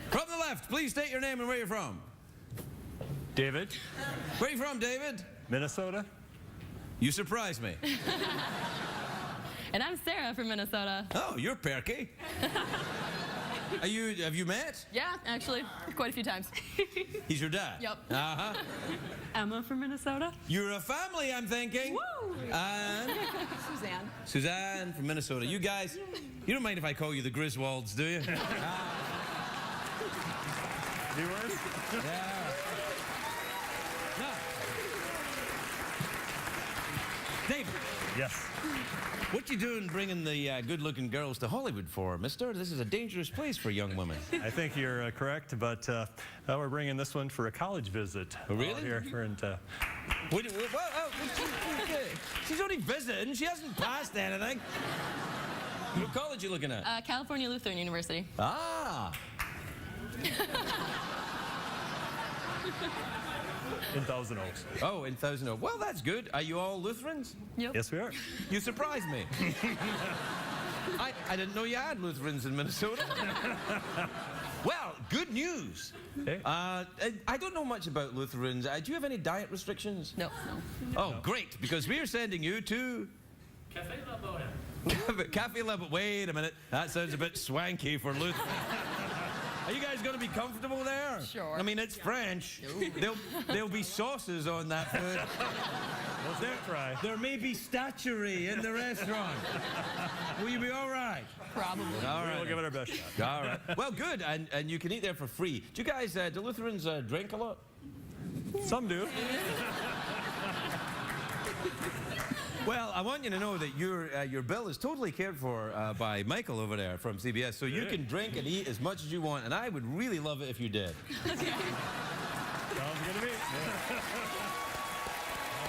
From the left, please state your name and where you're from. David. Where are you from, David? Minnesota. You surprise me. And I'm Sarah from Minnesota. Oh, you're perky. Have you met? Yeah, actually, quite a few times. He's your dad? Yep. Uh-huh. Emma from Minnesota. You're a family, I'm thinking. Woo! And Suzanne. Suzanne from Minnesota. You guys, you don't mind if I call you the Griswolds, do you? Viewers? Yeah. Now, David. Yes. What you doing bringing the good-looking girls to Hollywood for, mister? This is a dangerous place for young women. I think you're correct, but we're bringing this one for a college visit. Oh, really? Here, She's only visiting. She hasn't passed anything. What college are you looking at? California Lutheran University. Ah. in Thousand Oaks. Oh, in Thousand Oaks. Well, that's good. Are you all Lutherans? Yep. Yes, we are. You surprised me. I didn't know you had Lutherans in Minnesota. Well, good news. Hey. I don't know much about Lutherans. Do you have any diet restrictions? No. Oh, great, because we are sending you to... Café La Bohème. Café La Bohème. Wait a minute. That sounds a bit swanky for Lutherans. Are you guys going to be comfortable there? Sure. I mean, it's French. There'll be sauces on that food. There may be statuary in the restaurant. Will you be all right? Probably. All right. We'll give it our best shot. All right. Well, good. And you can eat there for free. Do you guys, do Lutherans drink a lot? Some do. Well, I want you to know that your bill is totally cared for by Michael over there from CBS, so you can drink and eat as much as you want, and I would really love it if you did. Sounds good to me.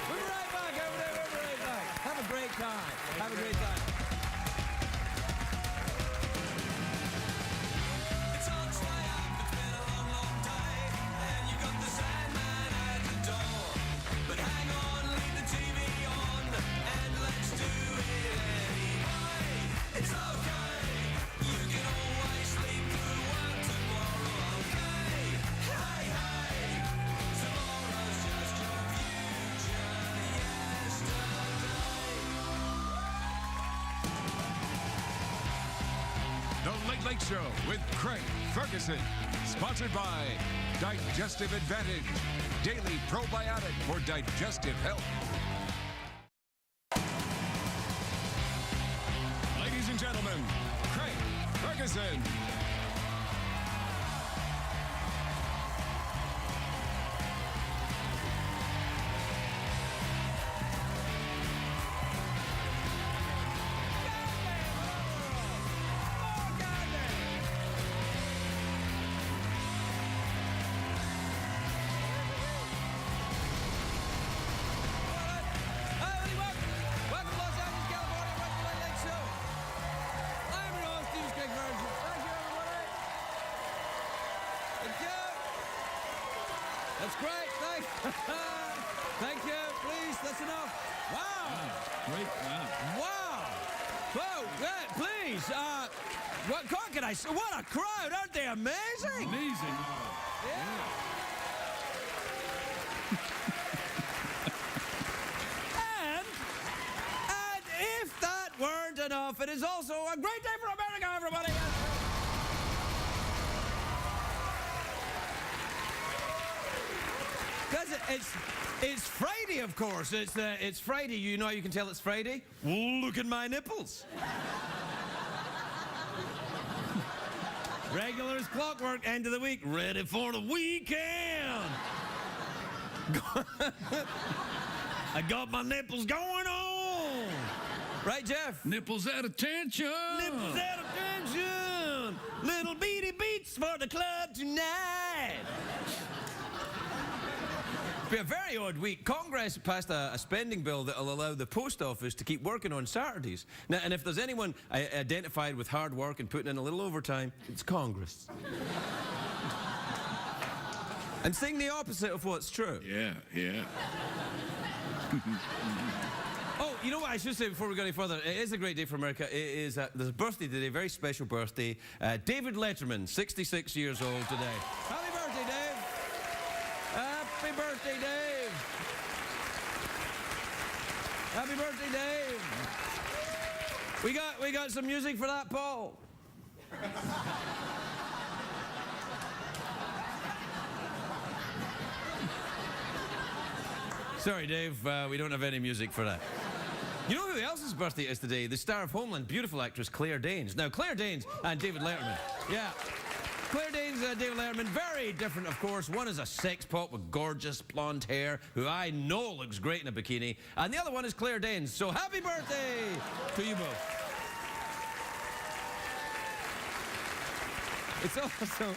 We'll be right back over there. We'll be right back. Have a great time. Have a great time. It's on Triumph, it's been a long, long day, and you got the Sandman at the door. But hang on, leave the TV on, and let's do it anyway. It's okay, you can always sleep through work tomorrow, okay? Hey, hey, tomorrow's just your future yesterday. The Late Late Show with Craig Ferguson. Sponsored by Digestive Advantage. Daily probiotic for digestive health. Ladies and gentlemen, Craig Ferguson. Welcome to Los Angeles, California. Welcome to the Late Late Show. I'm your host, Steve Craig Ferguson. Thank you, everybody. Thank you. That's great. Thank you. Please, that's enough. Wow. Great. Wow. Wow. Whoa, yeah, please. What can I say? What a crowd. Aren't they amazing? Amazing. And if that weren't enough, it is also a great day for America, everybody. Because it's Friday, of course. It's Friday. You know how you can tell it's Friday? Look at my nipples. Regular as clockwork, end of the week, ready for the weekend. I got my nipples going on. Right, Jeff? Nipples at attention. Nipples at attention. Little beady beats for the club tonight. It's been a very odd week. Congress passed a spending bill that will allow the post office to keep working on Saturdays. Now, and if there's anyone identified with hard work and putting in a little overtime, it's Congress. And saying the opposite of what's true. Yeah. Oh, you know what I should say before we go any further? It is a great day for America. It is, there's a birthday today, a very special birthday. David Letterman, 66 years old today. Happy birthday, Dave. Happy birthday, Dave. Happy birthday, Dave. We got some music for that, Paul. Sorry, Dave, we don't have any music for that. You know who else's birthday is today? The star of Homeland, beautiful actress Claire Danes. Now, Claire Danes and David Letterman. Yeah. Claire Danes and David Letterman, very different, of course. One is a sex pot with gorgeous blonde hair, who I know looks great in a bikini. And the other one is Claire Danes. So happy birthday to you both. It's also...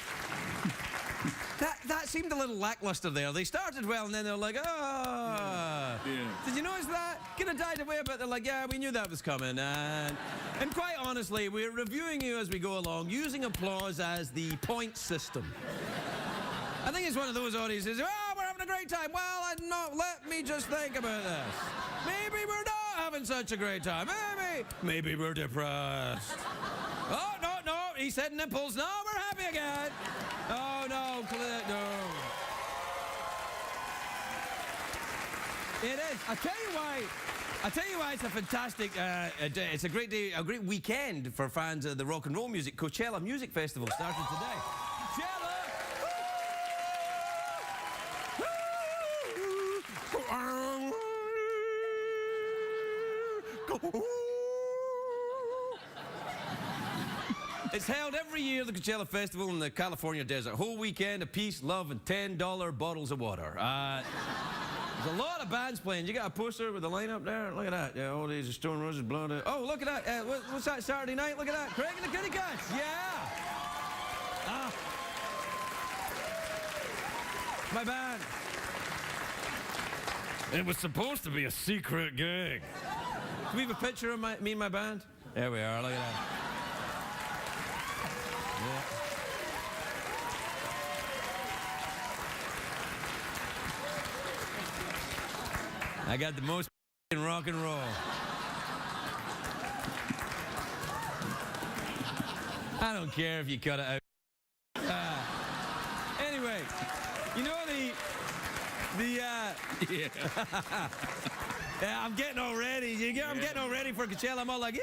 That seemed a little lackluster there. They started well, and then they were like, ah. Yeah. Did you notice that? Kind of died away a bit. They're like, yeah, we knew that was coming. And quite honestly, we're reviewing you as we go along, using applause as the point system. I think it's one of those audiences, oh, we're having a great time. Well, let me just think about this. Maybe we're not having such a great time. Maybe we're depressed. Oh, no, he said nipples. No, we're happy again. Oh, no, no. It is. I'll tell you why it's a fantastic day. It's a great day, a great weekend for fans of the rock and roll music. Coachella Music Festival started today. Coachella! It's held every year, the Coachella Festival in the California desert. Whole weekend of peace, love, and $10 bottles of water. There's a lot of bands playing. You got a poster with the lineup there? Look at that. Yeah, All Days of Stone Roses, Blood. Oh, look at that. What's that, Saturday night? Look at that. Craig and the Kitty Cats. Yeah. My band. It was supposed to be a secret gig. Can we have a picture of me and my band? There we are. Look at that. Yeah. I got the most in rock and roll. I don't care if you cut it out. Anyway, you know yeah, I'm getting all ready. I'm getting all ready for Coachella. I'm all like, yeah.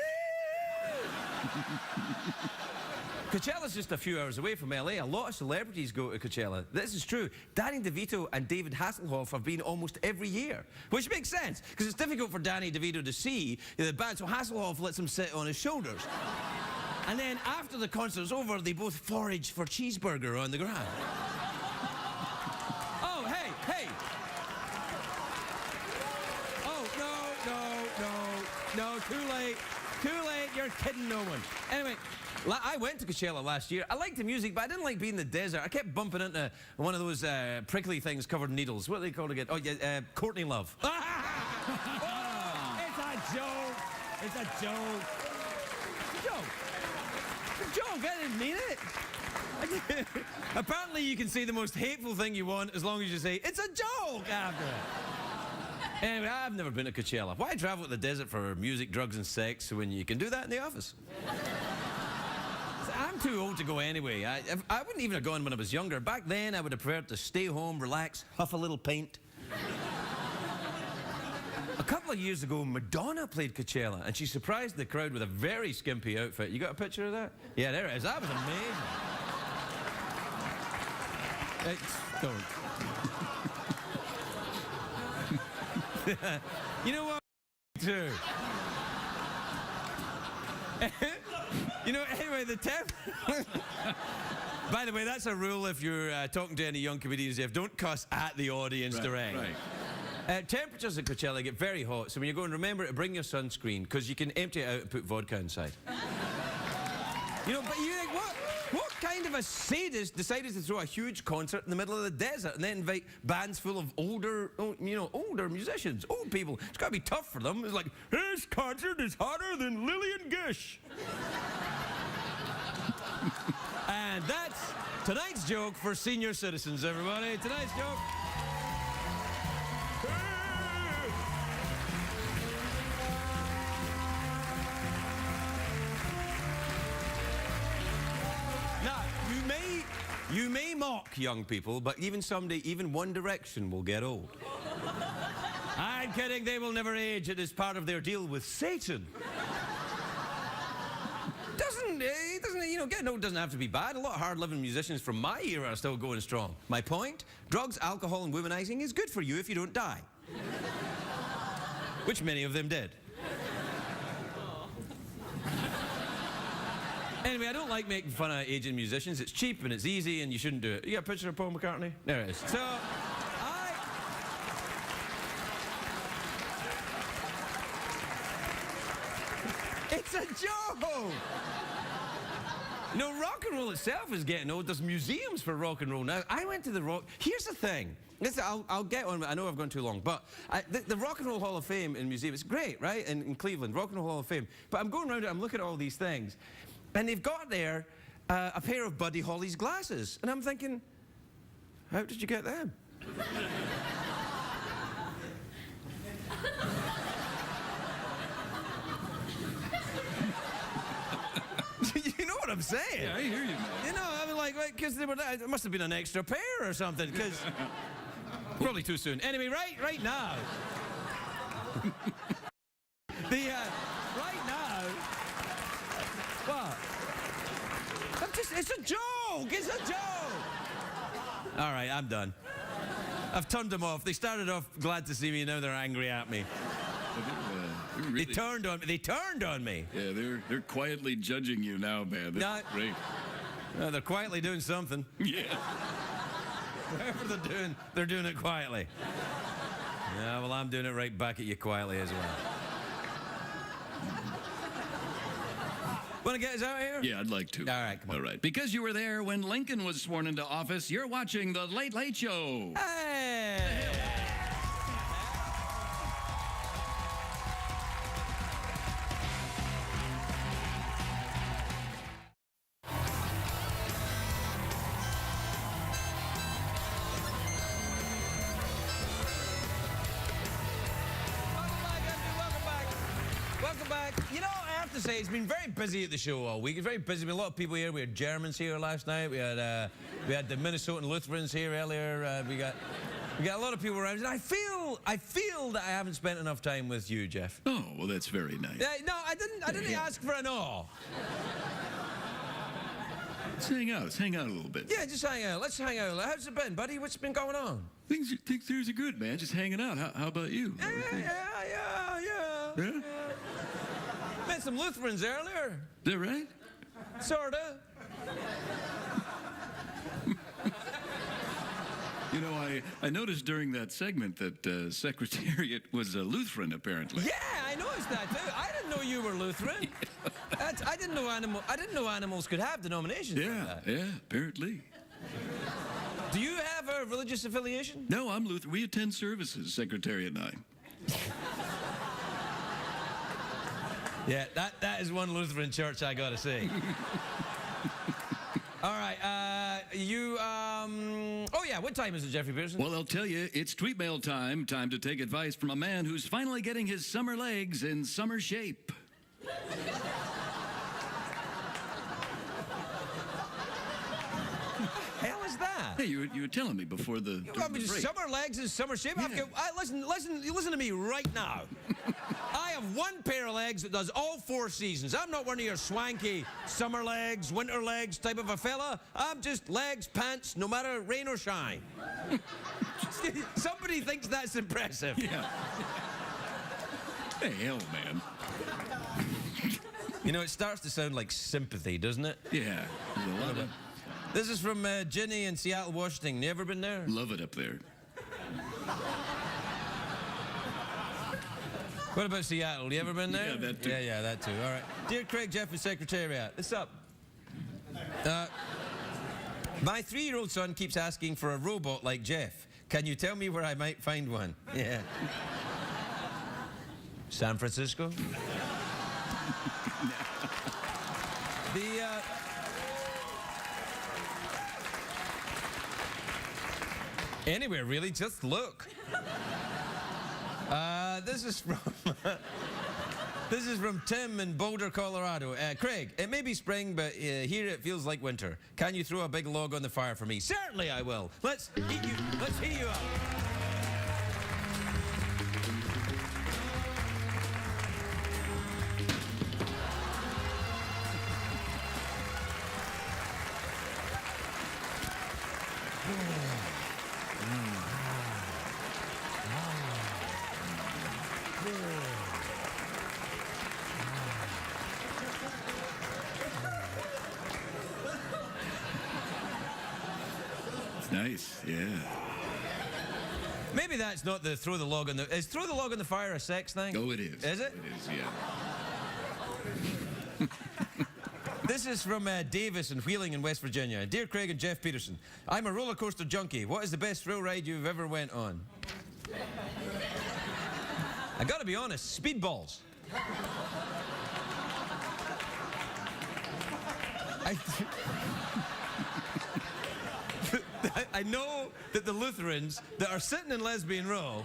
Coachella's just a few hours away from LA. A lot of celebrities go to Coachella. This is true. Danny DeVito and David Hasselhoff have been almost every year, which makes sense, because it's difficult for Danny DeVito to see the band, so Hasselhoff lets him sit on his shoulders. And then after the concert's over, they both forage for cheeseburger on the ground. Oh, hey! Oh, no, too late, you're kidding no one. Anyway, I went to Coachella last year. I liked the music, but I didn't like being in the desert. I kept bumping into one of those prickly things covered in needles. What are they called again? Oh, yeah, Courtney Love. Oh, it's a joke. It's a joke. It's a joke. I didn't mean it. Apparently, you can say the most hateful thing you want as long as you say, it's a joke after it. Anyway, I've never been to Coachella. Why travel to the desert for music, drugs, and sex when you can do that in the office? I'm too old to go anyway. I wouldn't even have gone when I was younger. Back then, I would have preferred to stay home, relax, huff a little paint. A couple of years ago, Madonna played Coachella, and she surprised the crowd with a very skimpy outfit. You got a picture of that? Yeah, there it is. That was amazing. Don't. You know what? Too. You know, anyway, the temp... By the way, that's a rule if you're talking to any young comedians. Don't cuss at the audience direct. Right. Temperatures at Coachella get very hot, so when you're going, remember to bring your sunscreen, because you can empty it out and put vodka inside. You know, but you think, what kind of a sadist decided to throw a huge concert in the middle of the desert and then invite bands full of older musicians, old people? It's got to be tough for them. It's like, this concert is hotter than Lillian Gish. And that's tonight's joke for senior citizens, everybody. Tonight's joke. You may mock young people, but even someday, even One Direction will get old. I'm kidding, they will never age. It is part of their deal with Satan. Getting old doesn't have to be bad. A lot of hard-living musicians from my era are still going strong. My point? Drugs, alcohol, and womanizing is good for you if you don't die. Which many of them did. Anyway, I don't like making fun of aging musicians. It's cheap and it's easy and you shouldn't do it. You got a picture of Paul McCartney? There it is. So, it's a joke! No, rock and roll itself is getting old. There's museums for rock and roll now. I went to the rock... Here's the thing. I'll get on... I know I've gone too long, but the Rock and Roll Hall of Fame in museum, it's great, right? In Cleveland, Rock and Roll Hall of Fame. But I'm going around it, I'm looking at all these things, and they've got there a pair of Buddy Holly's glasses. And I'm thinking, how did you get them? You know what I'm saying? Yeah, I hear you, man. You know, I mean, like, because it must have been an extra pair or something, because... Probably too soon. Anyway, right now... right now... What? It's a joke! It's a joke! All right, I'm done. I've turned them off. They started off glad to see me, now they're angry at me. Really, They turned on me. They turned on me. yeah, they're quietly judging you now, man. That's great. They're quietly doing something. Yeah. Whatever they're doing it quietly. Yeah, well, I'm doing it right back at you quietly as well. Want to get us out of here? Yeah, I'd like to. All right, come on. All right. Because you were there when Lincoln was sworn into office, you're watching The Late Late Show. Hey! Welcome back. You know, I have to say, it's been very busy at the show all week. It's very busy. There were a lot of people here. We had Germans here last night. We had the Minnesotan Lutherans here earlier. We got a lot of people around. And I feel that I haven't spent enough time with you, Jeff. Oh, well, that's very nice. No, I didn't ask for an awe. Let's hang out. Let's hang out a little bit. Yeah, just hang out. Let's hang out. How's it been, buddy? What's been going on? Things are good, man. Just hanging out. How about you? Yeah. Yeah? Met some Lutherans earlier. Is that right? Sorta. You know, I noticed during that segment that Secretariat was a Lutheran, apparently. Yeah, I noticed that too. I didn't know you were Lutheran. I didn't know animals could have denominations. Yeah, like that. yeah, apparently. Do you have a religious affiliation? No, I'm Lutheran. We attend services, Secretariat and I. Yeah, that is one Lutheran church I gotta say. All right, oh yeah, what time is it, Jeffrey Pearson? Well, I'll tell you, it's tweet mail time. Time to take advice from a man who's finally getting his summer legs in summer shape. Hell is that? Hey, you were telling me before the break. Summer legs and summer shape. Yeah. Listen to me right now. I have one pair of legs that does all 4 seasons. I'm not one of your swanky summer legs, winter legs type of a fella. I'm just legs, pants, no matter rain or shine. Somebody thinks that's impressive. Yeah. Hey, hell, man. You know, it starts to sound like sympathy, doesn't it? Yeah. There's a lot of... This is from Ginny in Seattle, Washington. You ever been there? Love it up there. What about Seattle? You ever been there? Yeah, that too. Yeah, that too. All right. Dear Craig, Jeff, and Secretariat, what's up? My 3-year-old son keeps asking for a robot like Jeff. Can you tell me where I might find one? Yeah. San Francisco? Anywhere, really, just look. This is from... This is from Tim in Boulder, Colorado. Craig, it may be spring, but here it feels like winter. Can you throw a big log on the fire for me? Certainly I will. Let's heat you up. It's nice, yeah. Maybe that's not the throw the log on the... Is throw the log on the fire a sex thing? Oh, it is. Is it? It is, yeah. This is from Davis in Wheeling in West Virginia. Dear Craig and Jeff Peterson, I'm a roller coaster junkie. What is the best thrill ride you've ever went on? I gotta be honest, speedballs. I know that the Lutherans that are sitting in Lesbian Row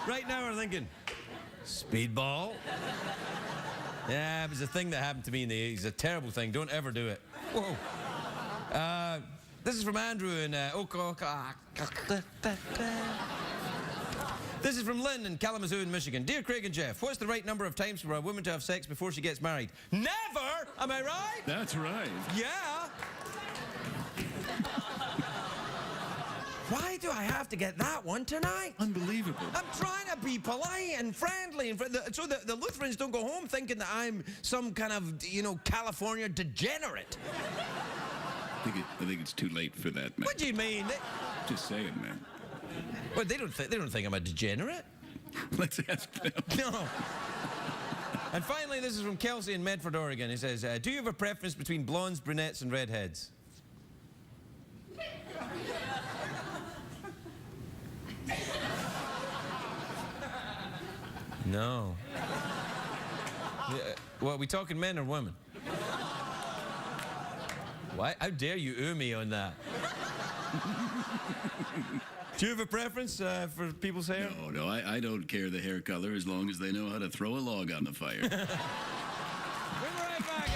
right now are thinking, speedball? Yeah, it was a thing that happened to me in the 80s. A terrible thing. Don't ever do it. Whoa. This is from Andrew in This is from Lynn in Kalamazoo in Michigan. Dear Craig and Jeff, what's the right number of times for a woman to have sex before she gets married? Never! Am I right? That's right. Yeah. Why do I have to get that one tonight? Unbelievable. I'm trying to be polite and friendly, so the Lutherans don't go home thinking that I'm some kind of, California degenerate. I think it's too late for that, man. What do you mean? Just saying, man. Well, they don't think I'm a degenerate. Let's ask them. No. And finally, this is from Kelsey in Medford, Oregon. He says, do you have a preference between blondes, brunettes, and redheads? No. Well, are we talking men or women? Why? How dare you ooh me on that? Do you have a preference for people's hair? No, I don't care the hair color as long as they know how to throw a log on the fire. We'll be right back.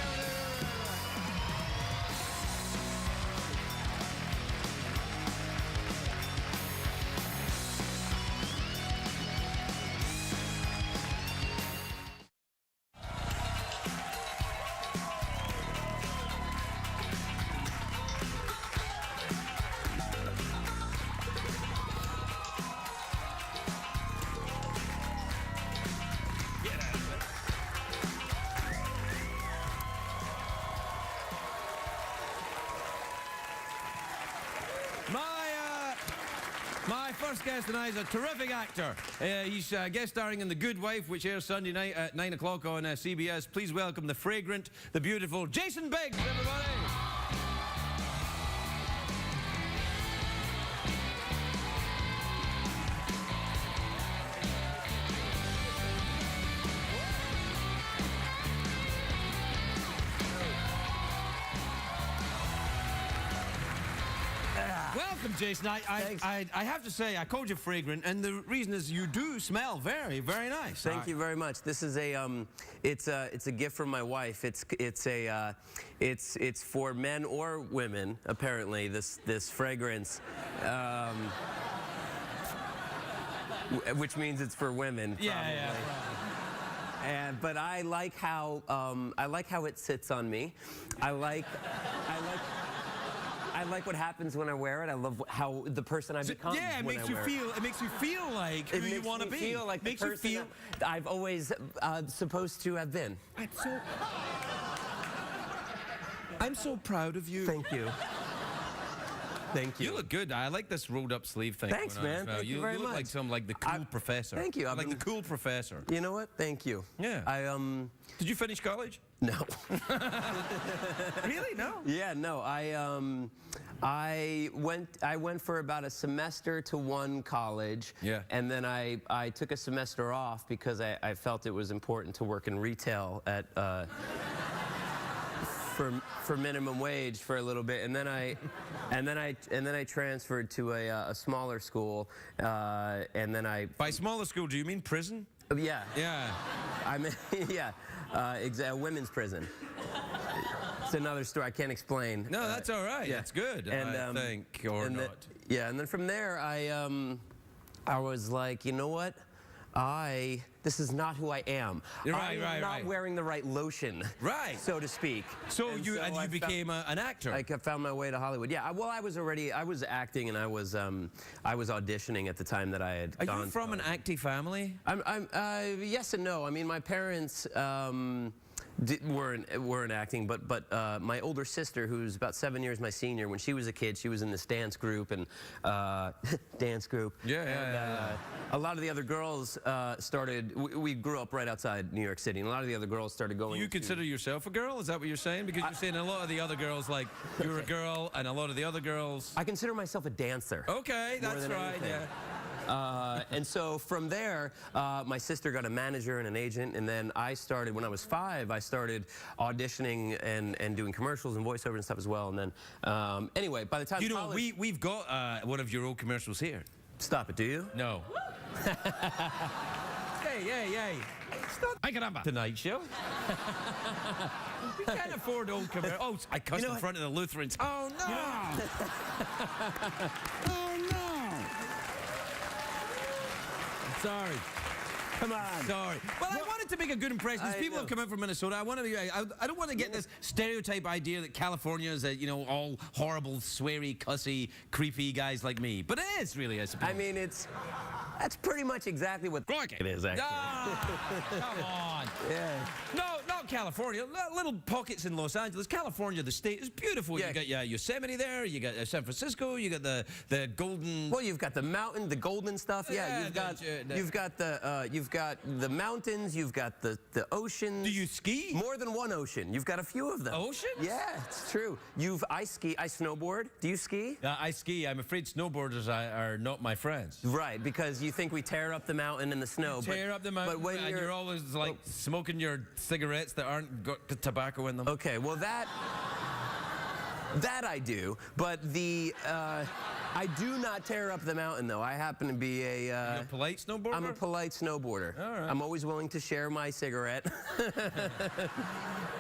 My first guest tonight is a terrific actor. He's guest starring in The Good Wife, which airs Sunday night at 9 o'clock on CBS. Please welcome the fragrant, the beautiful Jason Biggs, everybody. Welcome, Jason. I have to say, I called you fragrant, and the reason is you do smell very, very nice. Thank you very much. This is it's a gift from my wife. It's for men or women, apparently. This fragrance, which means it's for women. Probably. Yeah. But I like how it sits on me. I like what happens when I wear it. I love how the person I become. Yeah, it makes you feel like who you want to be. It makes me feel like the person I've always supposed to have been. I'm so proud of you. Thank you. Thank you. You look good. I like this rolled up sleeve thing. Thanks, man. Thank you very much. You look like the cool professor. Thank you. Like the cool professor. You know what? Thank you. Yeah. Did you finish college? No. Really? No? Yeah, no. I went for about a semester to one college. Yeah. And then I took a semester off because I felt it was important to work in retail at for minimum wage for a little bit, and then I transferred to a smaller school, and then By smaller school, do you mean prison? Yeah. Yeah. I mean, yeah. Women's prison. It's another story I can't explain. No, that's all right. yeah. That's good, I think, or and not. Yeah, and then from there, I was like, you know what? This is not who I am. I'm not wearing the right lotion, so to speak. So you became an actor. I found my way to Hollywood. Yeah, well, I was acting, and I was auditioning at the time that I had gone. Are you from an acting family? Yes and no. I mean, my parents weren't acting, but my older sister, who's about 7 years my senior, when she was a kid, she was in this dance group and dance group. Yeah. A lot of the other girls started. We grew up right outside New York City, and a lot of the other girls started going. Do you consider yourself a girl? Is that what you're saying? Because you're saying a lot of the other girls, like you're a girl, and a lot of the other girls. I consider myself a dancer. Okay, that's right. Anything. Yeah. And so from there, my sister got a manager and an agent, and then I started, when I was 5, I started auditioning and doing commercials and voiceover and stuff as well. And then, anyway, by the time you know, we've got one of your old commercials here. Stop it, do you? No. Hey. Stop. I can have Tonight Show. We can't afford old commercials. Oh, I cussed in front of the Lutherans. Oh, no. Oh, no. Sorry. Come on. Sorry. Well, I wanted to make a good impression. These people have come out from Minnesota. I want to. I don't want to get this stereotype idea that California is, all horrible, sweary, cussy, creepy guys like me. But it is really, I suppose. I mean, that's pretty much exactly what it is, actually. Come on. Yeah. No, not California. Little pockets in Los Angeles. California, the state, is beautiful. Yeah. You got Yosemite there. You got San Francisco. You got the golden. Well, you've got the mountain, the golden stuff. Yeah, you've got the mountains. You've got the oceans. Do you ski? More than one ocean. You've got a few of them. Oceans? Yeah, it's true. I ski. I snowboard. Do you ski? I ski. I'm afraid snowboarders are not my friends. Right, because you think we tear up the mountain in the snow. Tear up the mountain, but when you're always like smoking your cigarettes that aren't got tobacco in them. Okay, well that I do, but I do not tear up the mountain, though. I happen to be You're a polite snowboarder? I'm a polite snowboarder. All right. I'm always willing to share my cigarette.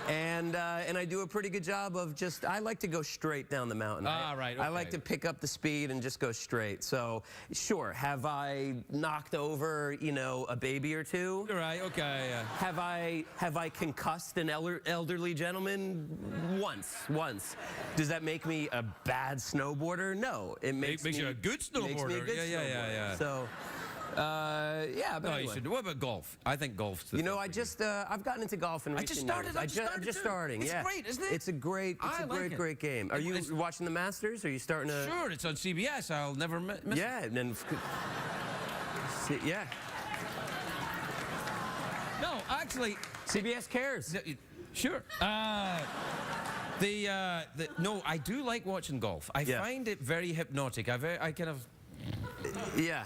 And I do a pretty good job of I like to go straight down the mountain. Right, okay. I like to pick up the speed and just go straight. So, sure, have I knocked over, a baby or two? Right, okay. Have I concussed an elderly gentleman? Once. Does that make me a bad snowboarder? No. It makes you a good snowboarder. Makes me a good snowboarder. Yeah. So, yeah, but anyway. What about golf? I think golf's the thing. I've gotten into golf in recent years. I'm just starting. It's great, isn't it? It's a great game. Are you watching the Masters? Are you starting to? Sure, it's on CBS. I'll never miss it. Yeah, and then. Yeah. No, actually, CBS cares. Sure. No, I do like watching golf. I find it very hypnotic. I kind of. Yeah.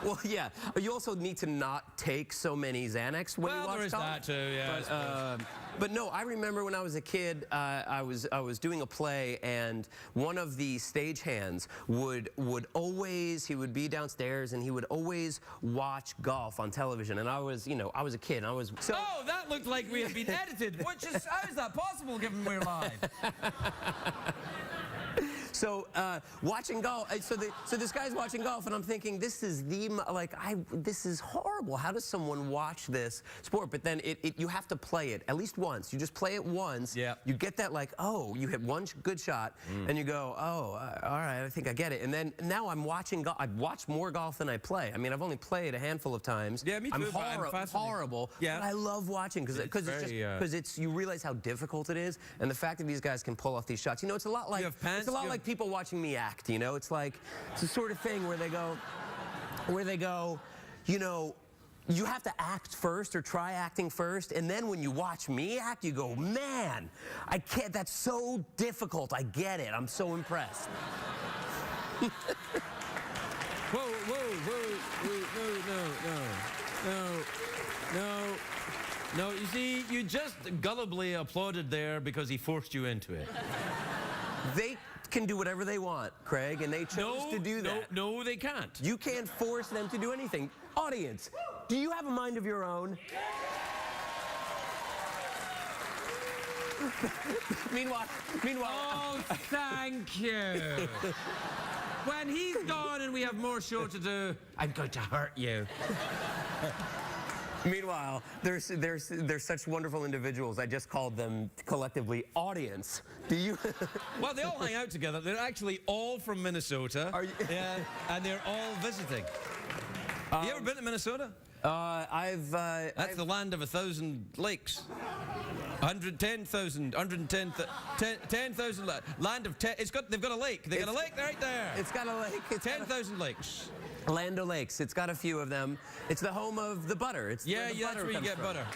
Well, yeah. You also need to not take so many Xanax when you watch golf. There is that too, yeah. But no, I remember when I was a kid, I was doing a play, and one of the stagehands would always, he would be downstairs, and he would always watch golf on television. And I was a kid, and I was so. Oh, that looked like we had been edited. How is that possible, given we're live? So watching golf. So this guy's watching golf, and I'm thinking, this is this is horrible. How does someone watch this sport? But then you have to play it at least once. You just play it once. Yeah. You get that you hit one good all and you go, all right, I think I get it. And then now I'm watching golf. I watch more golf than I play. I mean, I've only played a handful of times. Yeah, me too. I'm horrible. Yeah. But I love watching because you realize how difficult it is, and the fact that these guys can pull off these shots. It's a lot like like people watching me act. It's the sort of thing where they go, you have to act first or try acting first, and then when you watch me act, you go, man, I can't. That's so difficult. I get it. I'm so impressed. Whoa, no. You see, you just gullibly applauded there because he forced you into it. They can do whatever they want, Craig, and they chose to do that. No, they can't. You can't force them to do anything. Audience, do you have a mind of your own? Meanwhile. Oh, thank you. When he's gone and we have more show to do, I'm going to hurt you. Meanwhile, they're such wonderful individuals. I just called them collectively audience. Do you? Well, they all hang out together. They're actually all from Minnesota. Are you? Yeah, and they're all visiting. Have you ever been to Minnesota? That's the land of 1,000 lakes. 110,000, 10,000 land of 10. They've got a lake. They've got a lake right there. It's got a lake. 10,000 lakes. Land O'Lakes. It's got a few of them. It's the home of the butter. It's That's where you get butter.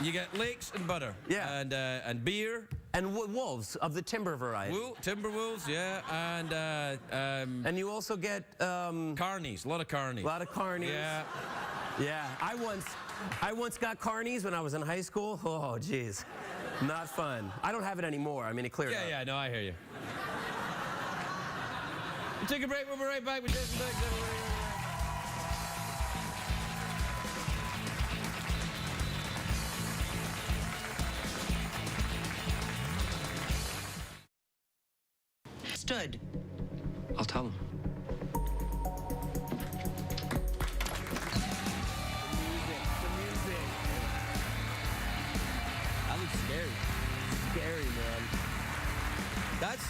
You get lakes and butter. Yeah. And beer. And wolves of the timber variety. Timber wolves, yeah. And you also get carnies. A lot of carnies. A lot of carnies. Yeah. Yeah. I once got carnies when I was in high school. Oh, geez. Not fun. I don't have it anymore. I mean, it cleared up. Yeah, no, I hear you. We'll take a break. We'll be right back with Jason Biggs, everybody. Stood. I'll tell him. That looks scary. Scary, man. That's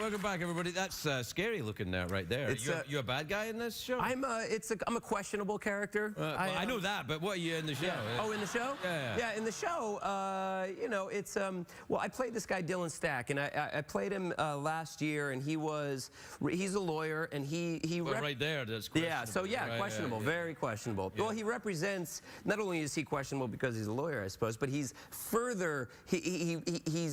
welcome back, everybody. That's scary looking now, right there. You a bad guy in this show? I'm a questionable character. Well, I know that, but what are you in the show? Yeah. Oh, in the show? Yeah. In the show, it's well, I played this guy Dylan Stack, and I played him last year, and he's a lawyer, and he right there, that's questionable. Yeah. So yeah, right, questionable, very questionable. Yeah. Well, he represents, not only is he questionable because he's a lawyer, I suppose, but he's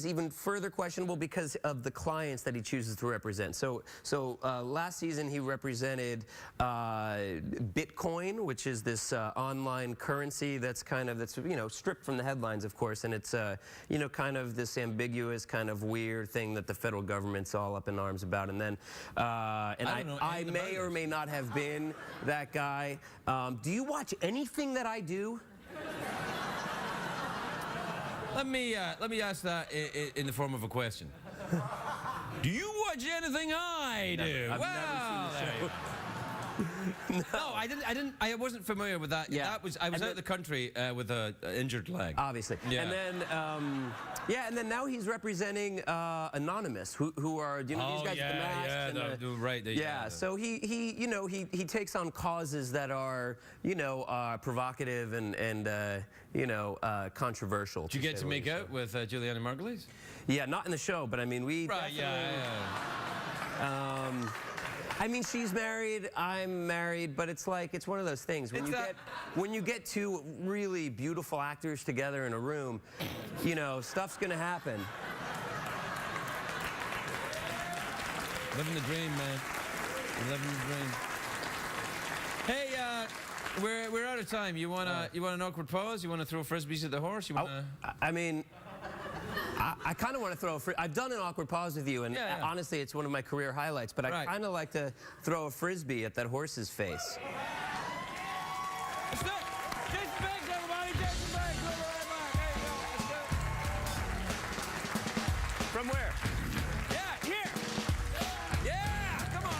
even further questionable because of the clients that he chooses to represent. So last season he represented Bitcoin, which is this online currency that's stripped from the headlines, of course, and it's kind of this ambiguous, kind of weird thing that the federal government's all up in arms about. And then I may or may not have been that guy. Do you watch anything that I do? Let me ask that in the form of a question. Do you watch anything I do? I've never seen the show. No, I didn't. I wasn't familiar with that. Yeah. I was out of the country with an injured leg. Obviously. Yeah. And then now he's representing Anonymous, who are these guys with the masks. Right. So he takes on causes that are provocative and controversial. Did you get to make out with Juliana Margulies? Yeah, not in the show, but I mean we. Right. I mean, she's married, I'm married, but it's one of those things. When you get two really beautiful actors together in a room, stuff's gonna happen. Living the dream, man. Living the dream. Hey, we're out of time. You want an awkward pause? You want to throw frisbees at the horse? I kind of want to throw I've done an awkward pause with you, and honestly, it's one of my career highlights, but I kind of like to throw a frisbee at that horse's face. Let's do it. Jason Biggs, everybody. Jason Biggs. We'll be right back. There you go. Let's do it. From where? Yeah, here. Yeah, come on.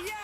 Yeah.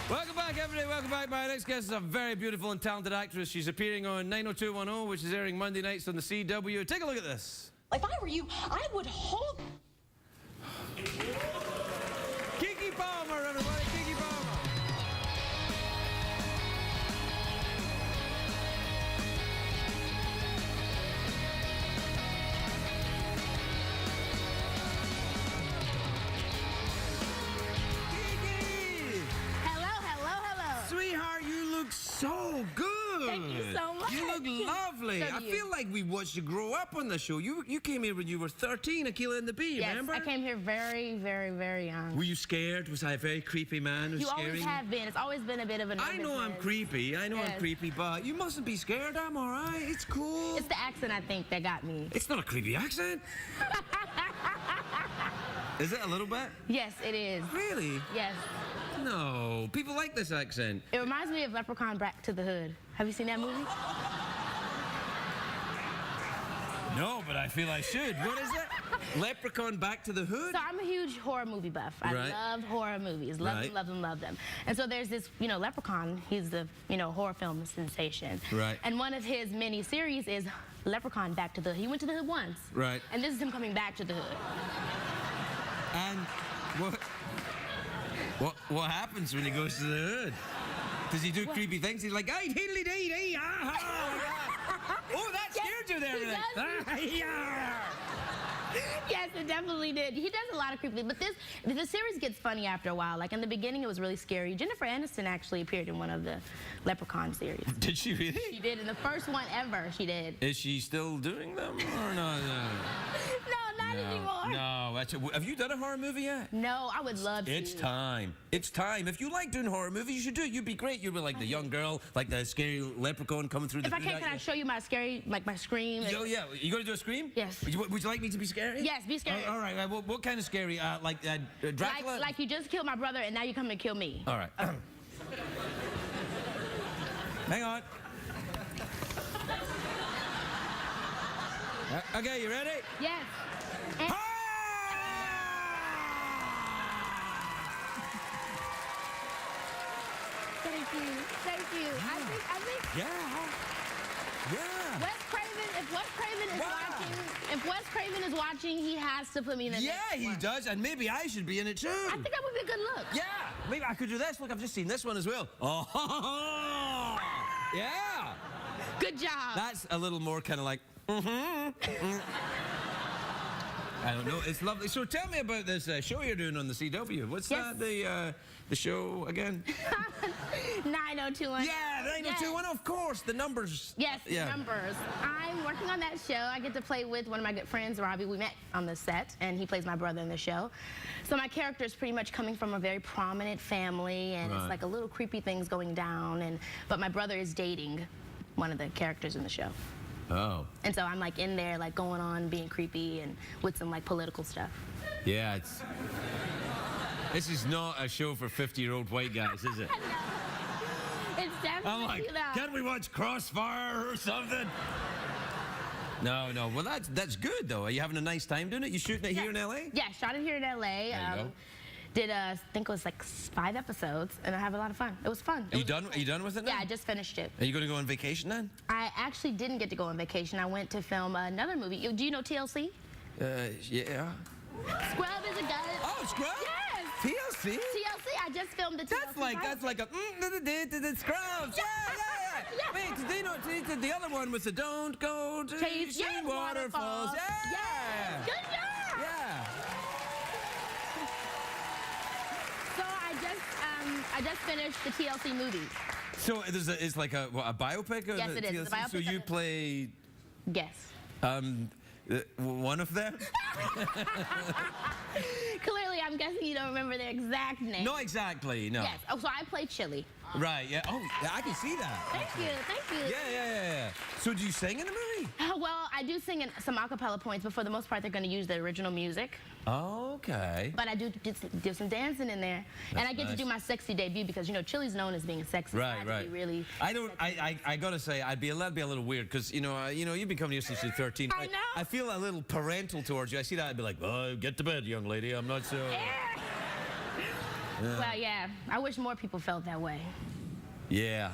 Welcome back, everybody. Welcome back. My next guest is a very beautiful and talented actress. She's appearing on 90210, which is airing Monday nights on the CW. Take a look at this. If I were you, I would hold. Keke Palmer, everybody. Keke Palmer. look so good. Thank you so much. You look lovely. So I do you. feel like we watched you grow up on the show. You came here when you were 13, Akilah and the Bee, Yes, remember? I came here very, very, very young. Were you scared? Was I a very creepy man who's You scaring always you? have been. It's always been a bit of a I know I'm creepy. I know I'm Yes. creepy, but you mustn't be scared. I'm all right. It's cool. It's the accent, I think, that got me. It's not a creepy accent. Is it a little bit? Yes, it is. Really? Yes. No. People like this accent. It reminds me of Leprechaun Back to the Hood. Have you seen that movie? No, but I feel I should. What is it? Leprechaun Back to the Hood? So I'm a huge horror movie buff. I Right. love horror movies. Love Right. them, love them, love them. And so there's this, Leprechaun. He's the, horror film sensation. Right. And one of his mini series is Leprechaun Back to the Hood. He went to the hood once. Right. And this is him coming back to the hood. And what happens when he goes to the hood? Does he do creepy things? He's like, hey, diddly dee dee, oh, that scared you there. he then. does. Yes, it definitely did. He does a lot of creepy, but the series gets funny after a while. Like in the beginning, it was really scary. Jennifer Aniston actually appeared in one of the Leprechaun series. Did she really? She did in the first one ever. She did. Is she still doing them or not? No, not anymore. No. Have you done a horror movie yet? No, I would love to. It's time. It's time. If you like doing horror movies, you should do it. You'd be great. You'd be like the young girl, like the scary leprechaun coming through the If I can I show you my scary, like my scream? Oh, yeah. You going to do a scream? Yes. Would you like me to be scary? Yes, be scary. All right. What kind of scary? Like Dracula? Like you just killed my brother and now you come to kill me. All right. Hang on. Okay, you ready? Yes. And thank you. Thank you. I think Yeah. Wes Craven, if Wes Craven is watching, he has to put me in the Yeah, next he one. does, and maybe I should be in it too. I think that would be a good look. Yeah, maybe I could do this. Look, I've just seen this one as well. Oh, yeah. Good job. That's a little more kind of like, I don't know. It's lovely. So tell me about this show you're doing on the CW. What's Yes. that, the show again? 90210. Yeah, 90210, of course. The numbers. Yes, Yeah. numbers. I'm working on that show. I get to play with one of my good friends, Robbie. We met on the set, and he plays my brother in the show. So my character is pretty much coming from a very prominent family, and Right. it's like a little creepy things going down. But my brother is dating one of the characters in the show. Oh. And so I'm like in there, like going on, being creepy, and with some like political stuff. Yeah, this is not a show for 50-year-old white guys, is it? It's definitely I'm like, that. can we watch Crossfire or something? No. Well, that's good, though. Are you having a nice time doing it? You shooting it here in L.A.? Yeah, shot it here in L.A. There you go. Did, I think it was like 5 episodes, and I have a lot of fun. It was fun. Are you done with it now? Yeah, I just finished it. Are you going to go on vacation then? I actually didn't get to go on vacation. I went to film another movie. Do you know TLC? Yeah. Scrub is a guy. Oh, Scrub? Yes. TLC? TLC. I just filmed the TLC. That's like a the Scrubs. Yeah. Wait, they know the other one was the Don't Go to Chase Waterfalls. Yeah. Yes. Good job. Yeah. So I just finished the TLC movie. So it's like a biopic? Of Yes, it is. TLC? It's a biopic So you of it. play Guess. one of them? Clearly, I'm guessing you don't remember their exact name. No, exactly. No. Yes. Oh, so I played Chili. Right. Yeah. Oh, yeah, I can see that. Thank you. Yeah. So do you sing in the movie? Well, I do sing in some a cappella points, but for the most part, they're going to use the original music. Okay. But I do some dancing in there. And I get to nice. do my sexy debut because, Chili's known as being sexy. so I had to be really I gotta say, that'd be a little weird because you've been coming here since you're 13. I know. I feel a little parental towards you. I see that, I'd be like, oh, get to bed, young lady. I'm not so. Well, yeah. I wish more people felt that way. Yeah.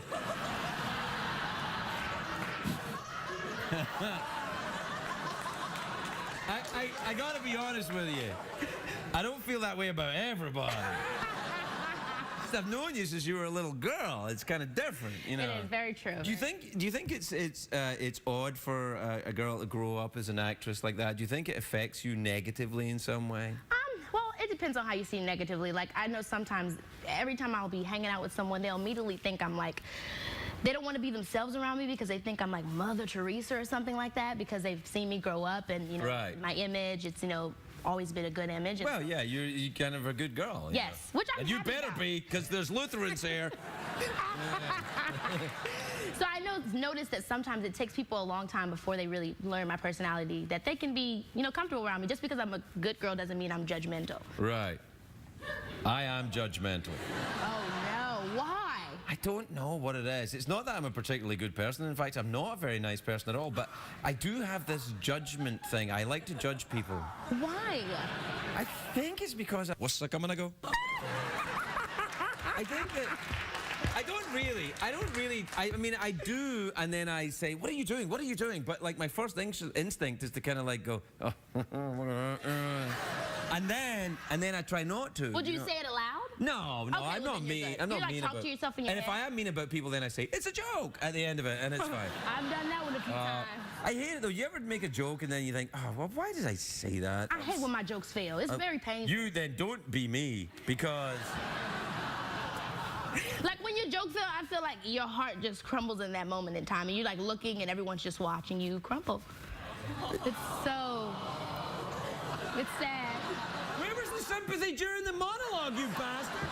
I gotta be honest with you. I don't feel that way about everybody. I've known you since you were a little girl. It's kind of different, It is very true. Do you think it's odd for a girl to grow up as an actress like that? Do you think it affects you negatively in some way? Well, it depends on how you see negatively. Like, I know sometimes, every time I'll be hanging out with someone, they'll immediately think I'm like, they don't want to be themselves around me because they think I'm like Mother Teresa or something like that, because they've seen me grow up and, you know, my image, it's, you know, always been a good image. And well, yeah, you're kind of a good girl. Yes, which I'm and you happy better about. be, because there's Lutherans here. So I noticed that sometimes it takes people a long time before they really learn my personality, that they can be, you know, comfortable around me. Just because I'm a good girl doesn't mean I'm judgmental. Right. I am judgmental. Oh, no. Why? I don't know what it is. It's not that I'm a particularly good person. In fact, I'm not a very nice person at all. But I do have this judgment thing. I like to judge people. Why? I think it's because what's the coming to go? I think that I mean, I do, and then I say, what are you doing? What are you doing? But like my first instinct is to kind of like go, oh, and then I try not to. Would you say it aloud? No, Okay, I'm well, not then you're mean. good. I'm not you like mean talk about. to yourself in your and head? if I am mean about people, then I say it's a joke at the end of it, and it's fine. I've done that one a few times. I hate it though. You ever make a joke and then you think, oh, well, why did I say that? I hate when my jokes fail. It's very painful. You then don't be me, because. Like when your joke fail, I feel like your heart just crumbles in that moment in time, and you're like looking, and everyone's just watching you crumble. It's sad. Where was the sympathy during the monologue, you bastard?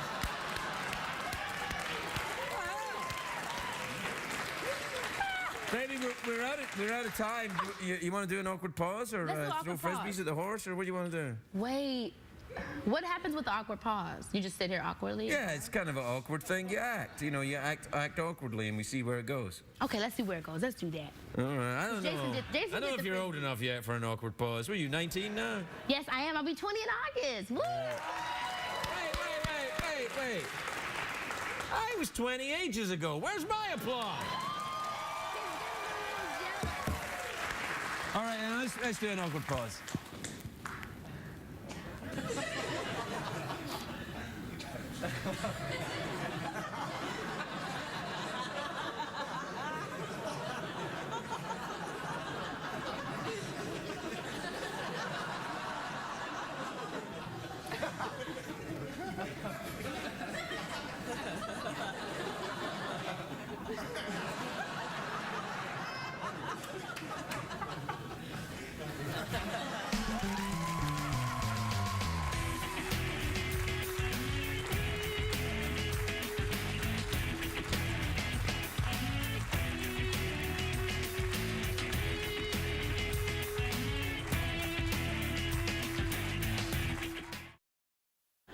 Baby, we're out of time. You want to do an awkward pause, or throw frisbees at the horse, or what do you want to do? Wait, what happens with the awkward pause? You just sit here awkwardly? Yeah, it's kind of an awkward thing. You act, you know, you act awkwardly, and we see where it goes. Okay, let's see where it goes. Let's do that. All right, I don't know. Jason I don't know did if you're old enough yet for an awkward pause. What are you, 19 now? Yes, I am. I'll be 20 in August. Woo! Wait. I was 20 ages ago. Where's my applause? All right, now let's do an awkward pause.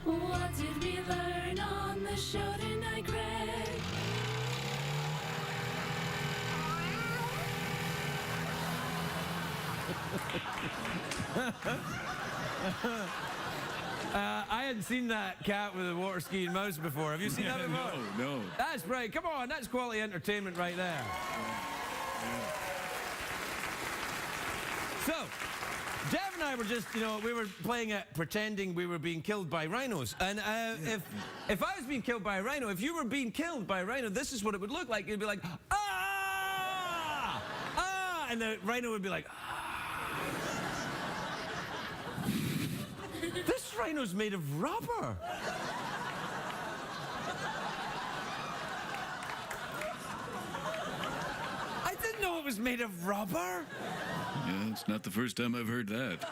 What did we learn on the show tonight, Craig? I hadn't seen that cat with a water skiing mouse before. Have you seen that before? No. That's right. Come on, that's quality entertainment right there. So, Jeff and I were just, you know, we were playing at pretending we were being killed by rhinos. And if I was being killed by a rhino, if you were being killed by a rhino, this is what it would look like. It'd be like, ah! Ah! And the rhino would be like, ah. This rhino's made of rubber. I didn't know it was made of rubber. Yeah, it's not the first time I've heard that.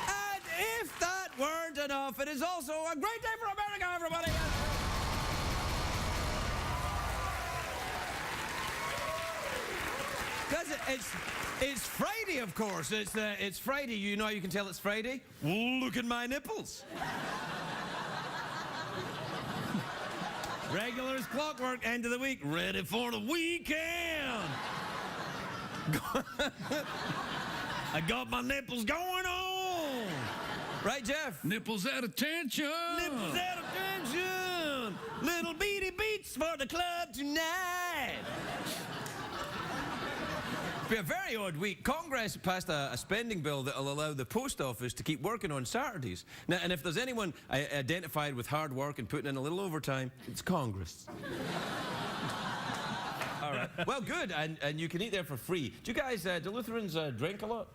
And if that weren't enough, it is also a great day for America, everybody. Because it's Friday, of course. It's Friday. You know how you can tell it's Friday? Look at my nipples. Regular as clockwork, end of the week, ready for the weekend. I got my nipples going on. Right, Jeff? Nipples at attention. Nipples at attention. Little beady beats for the club tonight. Be a very odd week. Congress passed a spending bill that will allow the post office to keep working on Saturdays. Now, and if there's anyone identified with hard work and putting in a little overtime, it's Congress. All right. Well, good, and you can eat there for free. Do you guys, do Lutherans drink a lot?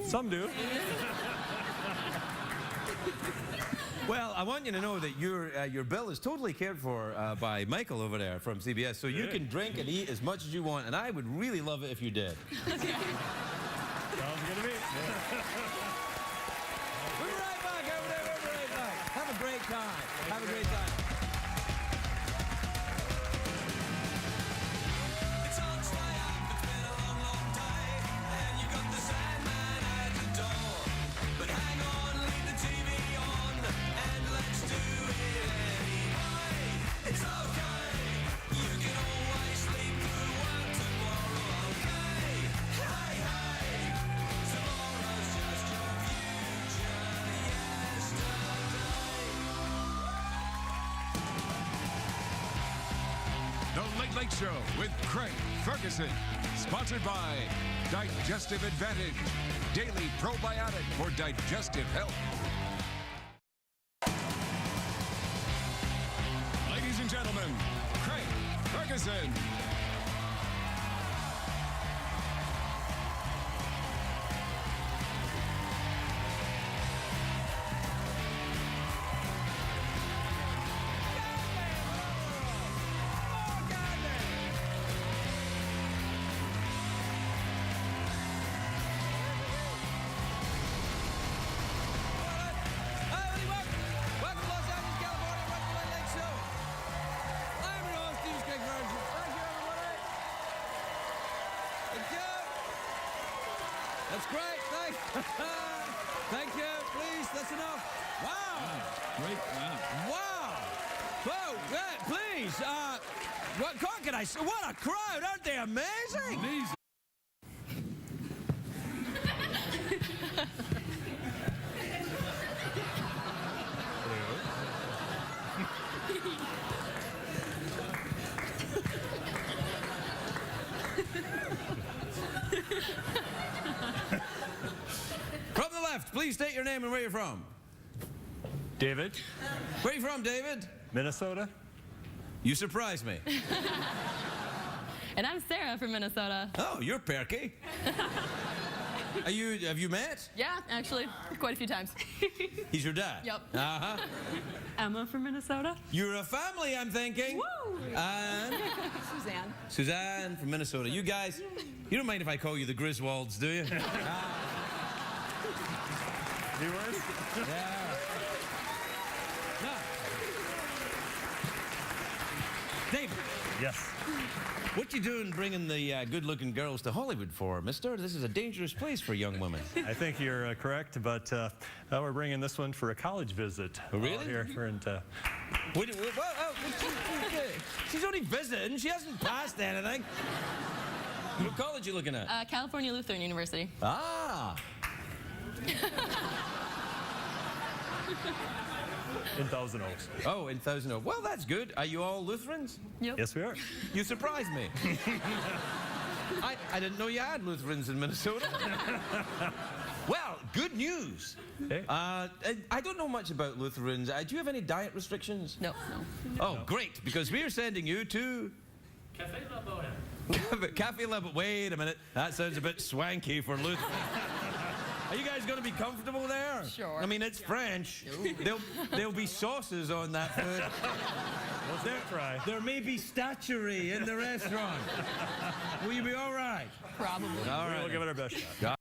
Some do. Well, I want you to know that your bill is totally cared for by Michael over there from CBS, so you can drink and eat as much as you want, and I would really love it if you did. Sounds good to me. We'll be right back over there. We'll be right back. Have a great time. Have a great time. It's on stay up, it's been a long, long day, and you got the Sandman at the door. But hang on, leave the TV on, and let's do it anyway. It's okay, you can always sleep through work tomorrow, okay? Hey, hey, tomorrow's just your future yesterday. The Late Late Show with Craig Ferguson. Sponsored by Digestive Advantage. Daily probiotic for digestive health. Ladies and gentlemen, Craig Ferguson. Welcome to Los Angeles, California. Welcome to the Late Late Show. I'm your host, Steve Craig Ferguson. Thank you, everybody. Thank you. That's great. Thanks. Thank you. Please, that's enough. Wow. Great. Wow. Wow. Whoa, please. What can I say? What a crowd. Aren't they amazing? Amazing. From the left, please state your name and where you're from. David, Where are you from, David? Minnesota. You surprise me. And I'm Sarah from Minnesota. Oh, you're perky. Have you met? Yeah, actually, quite a few times. He's your dad? Yep. Uh-huh. Emma from Minnesota. You're a family, I'm thinking. Woo! And Suzanne. Suzanne from Minnesota. You guys, you don't mind if I call you the Griswolds, do you? Viewers? Yeah. Now, David, Yes. what you doing bringing the good-looking girls to Hollywood for, mister? This is a dangerous place for young women. I think you're correct, but we're bringing this one for a college visit. Oh, really? Here, we're into... She's only visiting. She hasn't passed anything. What college are you looking at? California Lutheran University. Ah. in Thousand Oaks. Oh, in Thousand Oaks. Well, that's good. Are you all Lutherans? Yep. Yes, we are. You surprised me. I didn't know you had Lutherans in Minnesota. Well, good news. Hey. I don't know much about Lutherans. Do you have any diet restrictions? No. Oh, great, because we're sending you to... Cafe La Bohème. Cafe La Bohème. Wait a minute. That sounds a bit swanky for Lutherans. Are you guys going to be comfortable there? Sure. I mean, it's French. There'll be sauces on that food. There may be statuary in the restaurant. Will you be all right? Probably. All right. We'll give it our best shot.